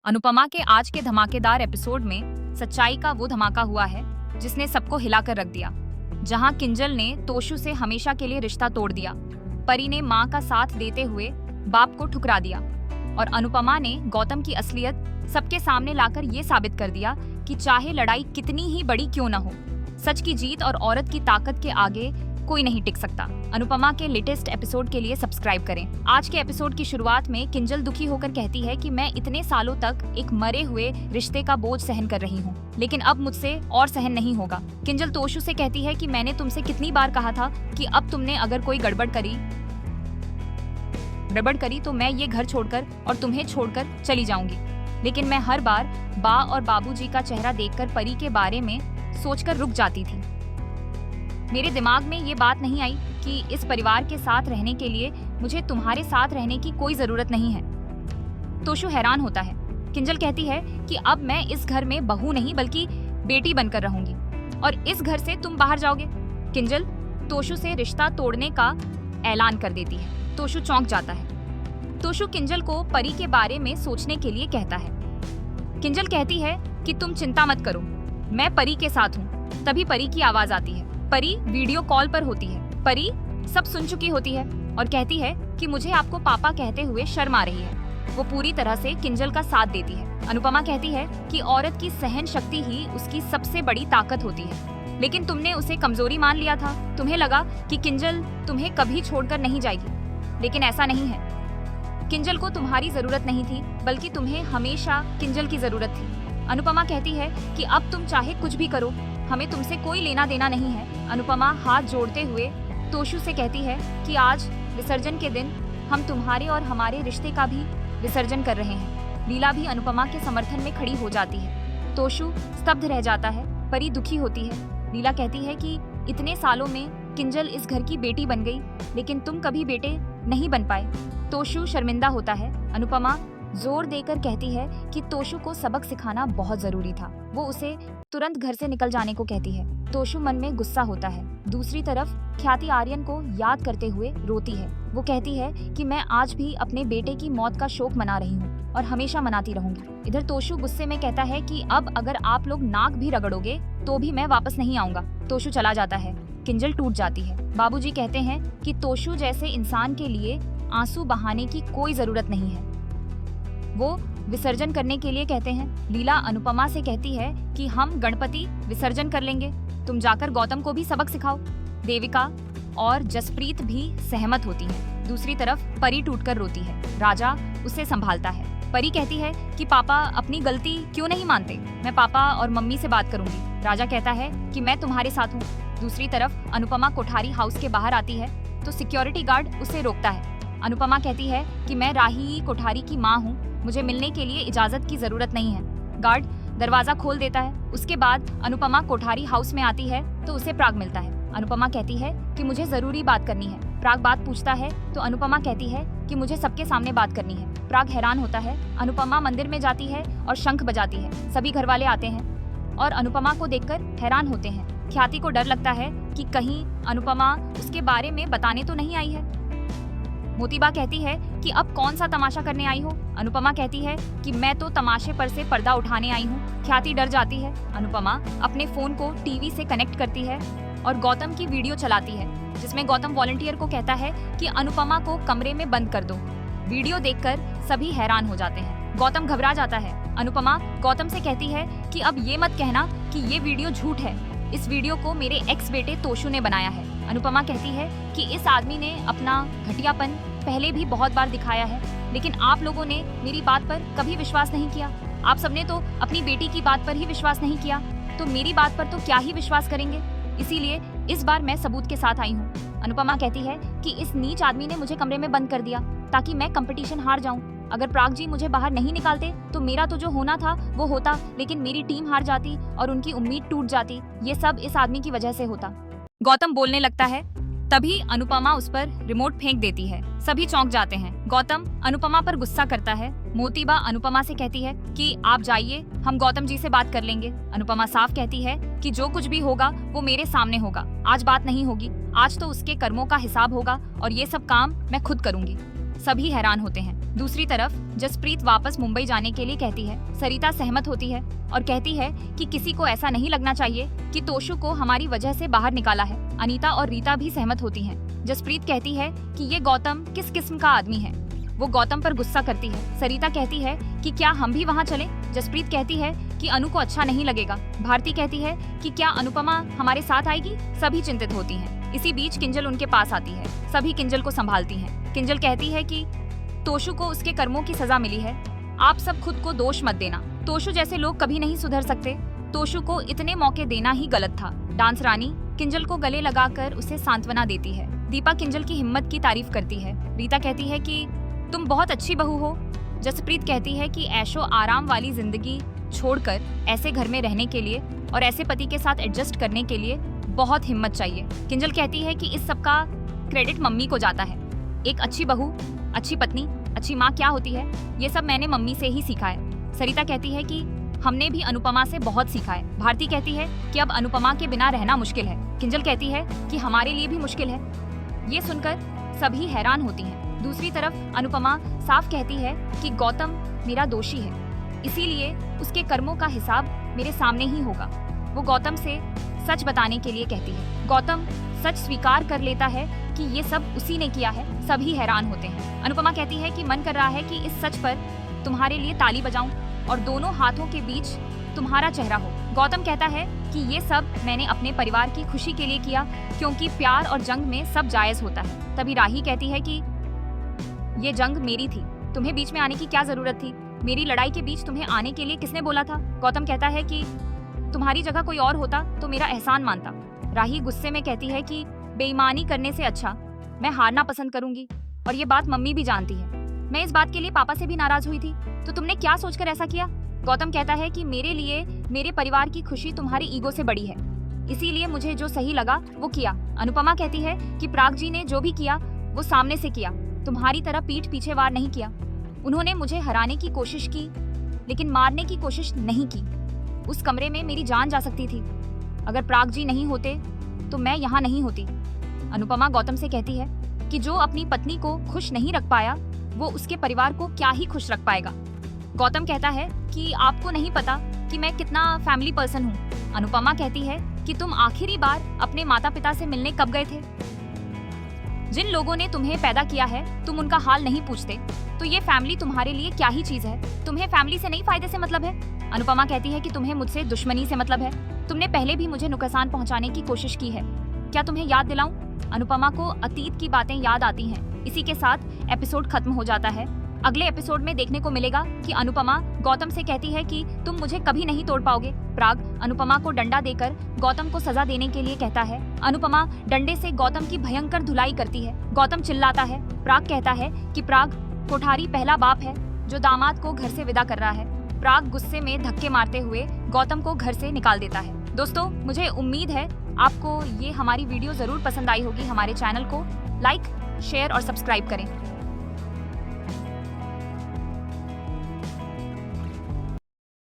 अनुपमा के आज के धमाकेदार एपिसोड में सच्चाई का वो धमाका हुआ है जिसने सबको हिलाकर रख दिया। जहां किंजल ने तोशु से हमेशा के लिए रिश्ता तोड़ दिया, परी ने मां का साथ देते हुए बाप को ठुकरा दिया और अनुपमा ने गौतम की असलियत सबके सामने लाकर ये साबित कर दिया कि चाहे लड़ाई कितनी ही बड़ी क्यों न हो, सच की जीत और औरत की ताकत के आगे कोई नहीं टिक सकता। अनुपमा के लेटेस्ट एपिसोड के लिए सब्सक्राइब करें। आज के एपिसोड की शुरुआत में किंजल दुखी होकर कहती है कि मैं इतने सालों तक एक मरे हुए रिश्ते का बोझ सहन कर रही हूँ, लेकिन अब मुझसे और सहन नहीं होगा। किंजल तोशु से कहती है कि मैंने तुमसे कितनी बार कहा था कि अब तुमने अगर कोई गड़बड़ करी तो मैं ये घर छोड़कर और तुम्हें छोड़कर चली जाऊंगी। लेकिन मैं हर बार बा और बाबूजी का चेहरा देखकर परी के बारे में सोचकर रुक जाती थी। मेरे दिमाग में ये बात नहीं आई कि इस परिवार के साथ रहने के लिए मुझे तुम्हारे साथ रहने की कोई जरूरत नहीं है। तोशु हैरान होता है। किंजल कहती है कि अब मैं इस घर में बहू नहीं बल्कि बेटी बनकर रहूंगी और इस घर से तुम बाहर जाओगे। किंजल तोशु से रिश्ता तोड़ने का ऐलान कर देती है। तोशु चौंक जाता है। तोशु किंजल को परी के बारे में सोचने के लिए कहता है। किंजल कहती है कि तुम चिंता मत करो, मैं परी के साथ हूँ। तभी परी की आवाज आती है। परी वीडियो कॉल पर होती है। परी सब सुन चुकी होती है और कहती है कि मुझे आपको पापा कहते हुए शर्म आ रही है। वो पूरी तरह से किंजल का साथ देती है। अनुपमा कहती है कि औरत की सहन शक्ति ही उसकी सबसे बड़ी ताकत होती है, लेकिन तुमने उसे कमजोरी मान लिया था। तुम्हें लगा कि किंजल तुम्हें कभी छोड़कर नहीं जाएगी, लेकिन ऐसा नहीं है। किंजल को तुम्हारी जरूरत नहीं थी, बल्कि तुम्हें हमेशा किंजल की जरूरत थी। अनुपमा कहती है कि अब तुम चाहे कुछ भी करो, हमें तुमसे कोई लेना देना नहीं है। अनुपमा हाथ जोड़ते हुए तोशु से कहती है कि आज विसर्जन के दिन हम तुम्हारे और हमारे रिश्ते का भी विसर्जन कर रहे हैं। लीला भी अनुपमा के समर्थन में खड़ी हो जाती है। तोशु स्तब्ध रह जाता है। परी दुखी होती है। लीला कहती है कि इतने सालों में किंजल इस घर की बेटी बन गई, लेकिन तुम कभी बेटे नहीं बन पाए। तोशु शर्मिंदा होता है। अनुपमा जोर देकर कहती है कि तोशु को सबक सिखाना बहुत जरूरी था। वो उसे तुरंत घर से निकल जाने को कहती है। तोशु मन में गुस्सा होता है। दूसरी तरफ ख्याति आर्यन को याद करते हुए रोती है। वो कहती है कि मैं आज भी अपने बेटे की मौत का शोक मना रही हूँ और हमेशा मनाती रहूंगी। इधर तोशु गुस्से में कहता है कि अब अगर आप लोग नाक भी रगड़ोगे तो भी मैं वापस नहीं आऊंगा। तोशु चला जाता है। किंजल टूट जाती है। बाबूजी कहते हैं कि तोशु जैसे इंसान के लिए आंसू बहाने की कोई जरूरत नहीं है। वो विसर्जन करने के लिए कहते हैं। लीला अनुपमा से कहती है कि हम गणपति विसर्जन कर लेंगे, तुम जाकर गौतम को भी सबक सिखाओ। देविका और जसप्रीत भी सहमत होती हैं। दूसरी तरफ परी टूटकर रोती है। राजा उसे संभालता है। परी कहती है कि पापा अपनी गलती क्यों नहीं मानते, मैं पापा और मम्मी से बात करूंगी। राजा कहता है कि मैं तुम्हारे साथ हूँ। दूसरी तरफ अनुपमा कोठारी हाउस के बाहर आती है तो सिक्योरिटी गार्ड उसे रोकता है। अनुपमा कहती है कि मैं राही कोठारी की माँ हूँ, मुझे मिलने के लिए इजाजत की जरूरत नहीं है। गार्ड दरवाजा खोल देता है। उसके बाद अनुपमा कोठारी हाउस में आती है तो उसे प्राग मिलता है। अनुपमा कहती है कि मुझे जरूरी बात करनी है। प्राग बात पूछता है तो अनुपमा कहती है कि मुझे सबके सामने बात करनी है। प्राग हैरान होता है। अनुपमा मंदिर में जाती है और शंख बजाती है। सभी घर वाले आते हैं और अनुपमा को देखकर हैरान होते हैं। ख्याति को डर लगता है कि कहीं अनुपमा उसके बारे में बताने तो नहीं आई है। मोतीबा कहती है कि अब कौन सा तमाशा करने आई हो। अनुपमा कहती है कि मैं तो तमाशे पर से पर्दा उठाने आई हूँ। ख्याति डर जाती है। अनुपमा अपने फोन को टीवी से कनेक्ट करती है और गौतम की वीडियो चलाती है, जिसमें गौतम वॉलंटियर को कहता है कि अनुपमा को कमरे में बंद कर दो। वीडियो देखकर सभी हैरान हो जाते हैं। गौतम घबरा जाता है। अनुपमा गौतम से कहती है कि अब ये मत कहना कि ये वीडियो झूठ है, इस वीडियो को मेरे एक्स बेटे तोशु ने बनाया है। अनुपमा कहती है कि इस आदमी ने अपना घटियापन पहले भी बहुत बार दिखाया है, लेकिन आप लोगों ने मेरी बात पर कभी विश्वास नहीं किया। आप सबने तो अपनी बेटी की बात पर ही विश्वास नहीं किया, तो मेरी बात पर तो क्या ही विश्वास करेंगे। इसीलिए इस बार मैं सबूत के साथ आई हूँ। अनुपमा कहती है कि इस नीच आदमी ने मुझे कमरे में बंद कर दिया ताकि मैं कंपटीशन हार जाऊं। अगर प्राग जी मुझे बाहर नहीं निकालते तो मेरा तो जो होना था वो होता, लेकिन मेरी टीम हार जाती और उनकी उम्मीद टूट जाती। ये सब इस आदमी की वजह से होता। गौतम बोलने लगता है। तभी अनुपमा उस पर रिमोट फेंक देती है। सभी चौंक जाते हैं। गौतम अनुपमा पर गुस्सा करता है। मोतीबा अनुपमा से कहती है कि आप जाइए, हम गौतम जी से बात कर लेंगे। अनुपमा साफ कहती है कि जो कुछ भी होगा वो मेरे सामने होगा, आज बात नहीं होगी। आज तो उसके कर्मों का हिसाब होगा और ये सब काम मैं खुद करूंगी। सभी हैरान होते हैं। दूसरी तरफ जसप्रीत वापस मुंबई जाने के लिए कहती है। सरिता सहमत होती है और कहती है कि किसी को ऐसा नहीं लगना चाहिए कि तोशु को हमारी वजह से बाहर निकाला है। अनीता और रीता भी सहमत होती हैं। जसप्रीत कहती है कि ये गौतम किस किस्म का आदमी है। वो गौतम पर गुस्सा करती है। सरिता कहती है कि क्या हम भी वहाँ चलें? जसप्रीत कहती है कि अनु को अच्छा नहीं लगेगा। भारती कहती है कि क्या अनुपमा हमारे साथ आएगी? सभी चिंतित होती हैं। इसी बीच किंजल उनके पास आती है। सभी किंजल को संभालती हैं। किंजल कहती है कि तोशु को उसके कर्मों की सजा मिली है। आप सब खुद को दोष मत देना। तोशु जैसे लोग कभी नहीं सुधर सकते। तोशु को इतने मौके देना ही गलत था। डांस रानी किंजल को गले लगाकर उसे सांत्वना देती है। दीपा किंजल की हिम्मत की तारीफ करती है। रीता कहती है कि तुम बहुत अच्छी बहू हो। जसप्रीत कहती है कि ऐशो आराम वाली जिंदगी छोड़कर ऐसे घर में रहने के लिए और ऐसे पति के साथ एडजस्ट करने के लिए बहुत हिम्मत चाहिए। किंजल कहती है कि इस सब का क्रेडिट मम्मी को जाता है। एक अच्छी बहू, अच्छी पत्नी, अच्छी माँ क्या होती है, ये सब मैंने मम्मी से ही सीखा है। सरिता कहती है कि हमने भी अनुपमा से बहुत सीखा है। भारती कहती है कि अब अनुपमा के बिना रहना मुश्किल है। किंजल कहती है कि हमारे लिए भी मुश्किल है। ये सुनकर सभी हैरान होती हैं। दूसरी तरफ अनुपमा साफ कहती है कि गौतम मेरा दोषी है, इसीलिए उसके कर्मों का हिसाब मेरे सामने ही होगा। वो गौतम से सच बताने के लिए कहती है। गौतम सच स्वीकार कर लेता है कि ये सब उसी ने किया है। सभी हैरान होते हैं। अनुपमा कहती है कि मन कर रहा है कि इस सच पर तुम्हारे लिए ताली बजाऊं और दोनों हाथों के बीच तुम्हारा चेहरा हो। गौतम कहता है कि ये सब मैंने अपने परिवार की खुशी के लिए किया, क्योंकि प्यार और जंग में सब जायज होता है। तभी राही कहती है कि ये जंग मेरी थी, तुम्हें बीच में आने की क्या जरूरत थी? मेरी लड़ाई के बीच तुम्हें आने के लिए किसने बोला था? गौतम कहता है कि तुम्हारी जगह कोई और होता तो मेरा एहसान मानता। राही गुस्से में कहती है कि बेईमानी करने से अच्छा मैं हारना पसंद करूंगी, और ये बात मम्मी भी जानती है। मैं इस बात के लिए पापा से भी नाराज हुई थी, तो तुमने क्या सोचकर ऐसा किया? गौतम कहता है कि मेरे लिए मेरे परिवार की खुशी तुम्हारी ईगो से बड़ी है, इसीलिए मुझे जो सही लगा वो किया। अनुपमा कहती है कि प्राग जी ने जो भी किया वो सामने से किया, तुम्हारी तरह पीठ पीछे वार नहीं किया। उन्होंने मुझे हराने की कोशिश की, लेकिन मारने की कोशिश नहीं की। उस कमरे में मेरी जान जा सकती थी। अगर प्राग जी नहीं होते तो मैं यहाँ नहीं होती। अनुपमा गौतम से कहती है कि जो अपनी पत्नी को खुश नहीं रख पाया वो उसके परिवार को क्या ही खुश रख पाएगा। गौतम कहता है कि आपको नहीं पता कि मैं कितना फैमिली पर्सन हूँ। अनुपमा कहती है कि तुम आखिरी बार अपने माता पिता से मिलने कब गए थे? जिन लोगों ने तुम्हें पैदा किया है तुम उनका हाल नहीं पूछते, तो ये फैमिली तुम्हारे लिए क्या ही चीज है? तुम्हें फैमिली से नहीं फायदे से मतलब है। अनुपमा कहती है कि तुम्हें मुझसे दुश्मनी से मतलब है। तुमने पहले भी मुझे नुकसान पहुंचाने की कोशिश की है, क्या तुम्हें याद दिलाऊं? अनुपमा को अतीत की बातें याद आती हैं। इसी के साथ एपिसोड खत्म हो जाता है। अगले एपिसोड में देखने को मिलेगा कि अनुपमा गौतम से कहती है कि तुम मुझे कभी नहीं तोड़ पाओगे। प्राग अनुपमा को डंडा देकर गौतम को सजा देने के लिए कहता है। अनुपमा डंडे से गौतम की भयंकर धुलाई करती है। गौतम चिल्लाता है। प्राग कहता है कि प्राग कोठारी पहला बाप है जो दामाद को घर से विदा कर रहा है। प्राग गुस्से में धक्के मारते हुए गौतम को घर से निकाल देता है। दोस्तों, मुझे उम्मीद है आपको ये हमारी वीडियो जरूर पसंद आई होगी। हमारे चैनल को लाइक, शेयर और सब्सक्राइब करें।